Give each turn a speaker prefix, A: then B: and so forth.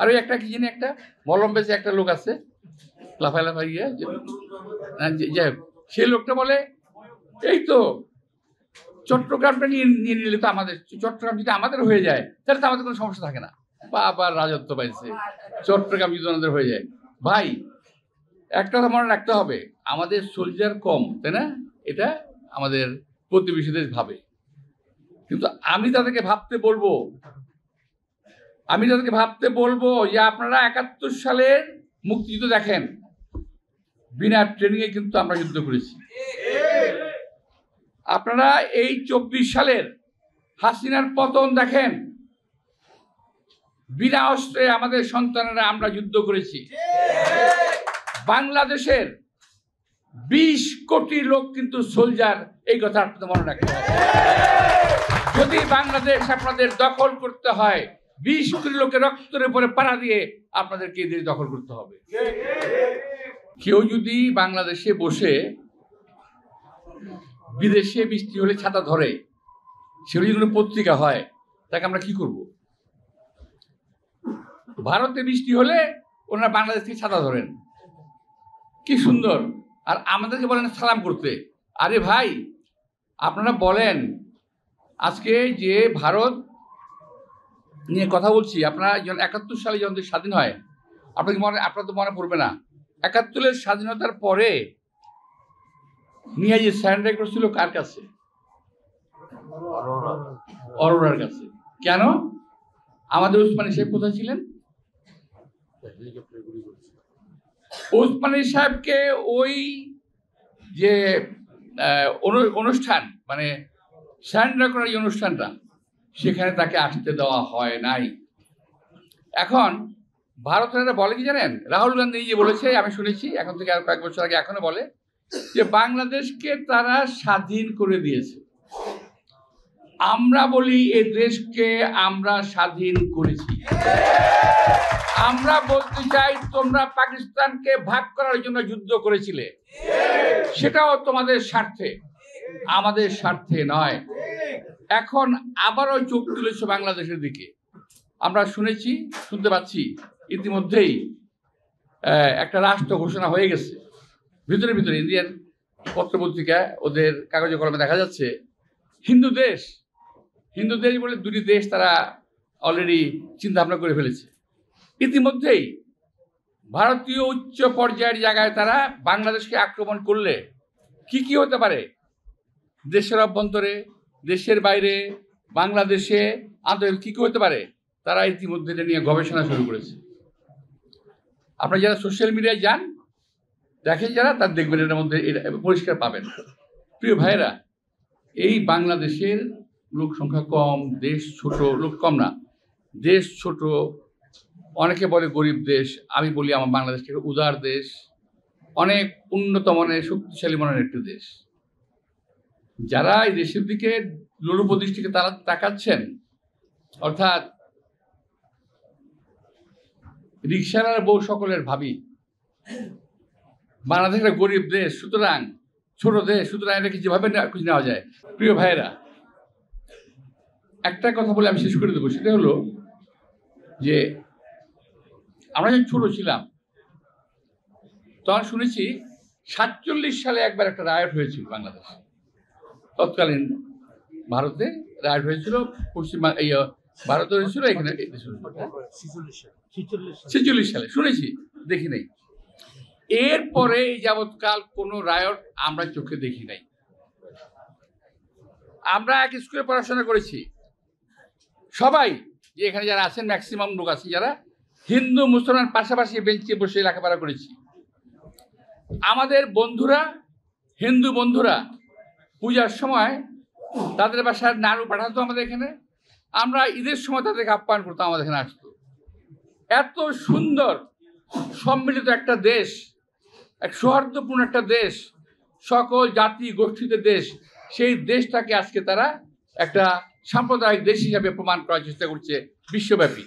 A: আর ওই একটা কি জানি একটা মলম বেঁচে একটা লোক আছে লাফাই লাফাই গিয়ে, যাই হোক, সেই লোকটা বলে এই তো চট্টগ্রামটা নিয়ে নিলে তো আমাদের, চট্টগ্রাম যদি আমাদের হয়ে যায় তাহলে তো আমাদের কোনো সমস্যা থাকে না। বা আবার রাজত্ব পাইছে, চট্টগ্রাম যদি আমাদের হয়ে যায়। ভাই একটা কথা মনে রাখতে হবে, আমাদের সোলজার কম, তাই না? এটা আমাদের প্রতিবেশী দেশ ভাবে, কিন্তু আমি তাদেরকে ভাবতে বলবো যে আপনারা 71 সালের মুক্তিযুদ্ধ দেখেন, বিনা ট্রেনিং এ কিন্তু আমরা যুদ্ধ করেছি। আপনারা এই 24 সালের হাসিনার পতন দেখেন, বিনা অস্ত্রে আমাদের সন্তানেরা আমরা যুদ্ধ করেছি। বাংলাদেশের 20 কোটি লোক কিন্তু সোলজার, এই কথা আপনাদের মনে রাখতে হবে। যদি বাংলাদেশ আপনাদের দখল করতে হয়, 20 কোটি লোকের রক্তের উপরে পাড়া দিয়ে আপনাদেরকে এই দেশ দখল করতে হবে। কেউ যদি বাংলাদেশে বসে বিদেশে বৃষ্টি হলে ছাতা ধরে, সেগুলো যদি কোনো পত্রিকা হয়, তাকে আমরা কি করব? ভারতে বৃষ্টি হলে ওনারা বাংলাদেশ থেকে ছাতা ধরেন, কি সুন্দর। আর আমাদেরকে বলেন সালাম করতে। আরে ভাই, আপনারা বলেন আজকে যে ভারত নিয়ে কথা বলছি, আপনারা যখন 71 সালে যখন স্বাধীন হয়, আপনার তো মনে পড়বে না, 71-এর স্বাধীনতার পরে নিয়ে যে স্যারেন্ডার করছিল কার কাছে? অরোরার কাছে। কেন? আমাদের ওসমানী সাহেব কোথায় ছিলেন? ওসমানী সাহেবকে ওই যে অনুষ্ঠান, মানে স্যারেন্ডার করার এই অনুষ্ঠানটা, সেখানে তাকে আসতে দেওয়া হয় নাই। এখন ভারতের বলে কি জানেন? রাহুল গান্ধী যে বলেছে, আমি শুনেছি এখন থেকে আর কয়েক বছর আগে, এখনো বলে যে বাংলাদেশকে তারা স্বাধীন করে দিয়েছে। আমরা বলি এই দেশকে আমরা স্বাধীন করেছি। আমরা বলতে চাই তোমরা পাকিস্তানকে ভাগ করার জন্য যুদ্ধ করেছিলে, সেটাও তোমাদের স্বার্থে, আমাদের স্বার্থে নয়। এখন আবারও চোখ তুলেছে বাংলাদেশের দিকে। আমরা শুনতে পাচ্ছি ইতিমধ্যেই একটা রাষ্ট্র ঘোষণা হয়ে গেছে। ভিতরে ইন্ডিয়ান পত্রপত্রিকা, ওদের কাগজে কলমে দেখা যাচ্ছে হিন্দু দেশ বলে দুটি দেশ তারা অলরেডি চিন্তা ভাবনা করে ফেলেছে। ইতিমধ্যেই ভারতীয় উচ্চ পর্যায়ের জায়গায় তারা বাংলাদেশকে আক্রমণ করলে কি হতে পারে, দেশের অভ্যন্তরে, দেশের বাইরে, বাংলাদেশে আন্তর্জাতিক কি হতে পারে, তারা ইতিমধ্যে এটা নিয়ে গবেষণা শুরু করেছে। আপনারা যারা সোশ্যাল মিডিয়ায় যান, দেখেন যারা, তার দেখবেন এটার মধ্যে এটা পরিষ্কার পাবেন। প্রিয় ভাইয়েরা, এই বাংলাদেশের লোক সংখ্যা কম, দেশ ছোট, লোক কম না, দেশ ছোট, অনেকে বলে গরিব দেশ, আমি বলি আমার বাংলাদেশকে উদার দেশ, অনেক উন্নত মানের শক্তিশালী মানের একটি দেশ। যারা এই দেশের দিকে লোলুপ দৃষ্টিকে তারা তাকাচ্ছেন, অর্থাৎ রিকশার বউ সকলের ভাবি, বাংলাদেশ একটা গরিব দেশ, সুতরাং ছোট দেশ, সুতরাং এটাকে যেভাবে খুঁজে নেওয়া যায়। প্রিয় ভাইয়েরা, একটা কথা বলে আমি শেষ করে দেবো, সেটা হলো যে আমরা যখন ছোট ছিলাম তখন শুনেছি 47 সালে একবার একটা রায়ট হয়েছিল বাংলাদেশে, তৎকালীন ভারতে রায়ট হয়েছিল, ভারতে হয়েছিল, এখানে 46 সালে শুনেছি, দেখি নাই। এরপরে এই যাবৎকাল কোনো রায়ট আমরা চোখে দেখি নাই। আমরা এক স্কুলে পড়াশোনা করেছি, সবাই যে এখানে যারা আছেন ম্যাক্সিমাম লোক আছে যারা হিন্দু মুসলমান পাশাপাশি বেঞ্চে বসে লেখাপড়া করেছি। আমাদের বন্ধুরা, হিন্দু বন্ধুরা পূজার সময় তাদের বাসায় নাড়ু পাঠাতো আমাদের এখানে, আমরা ঈদের সময় তাদেরকে আপ্যায়ন করতাম, আমাদের এখানে আসতো। এত সুন্দর সম্মিলিত একটা দেশ, এক সৌহার্দ্যপূর্ণ একটা দেশ, সকল জাতি গোষ্ঠীদের দেশ, সেই দেশটাকে আজকে তারা একটা সাম্প্রদায়িক দেশ হিসাবে প্রমাণ করার চেষ্টা করছে বিশ্বব্যাপী।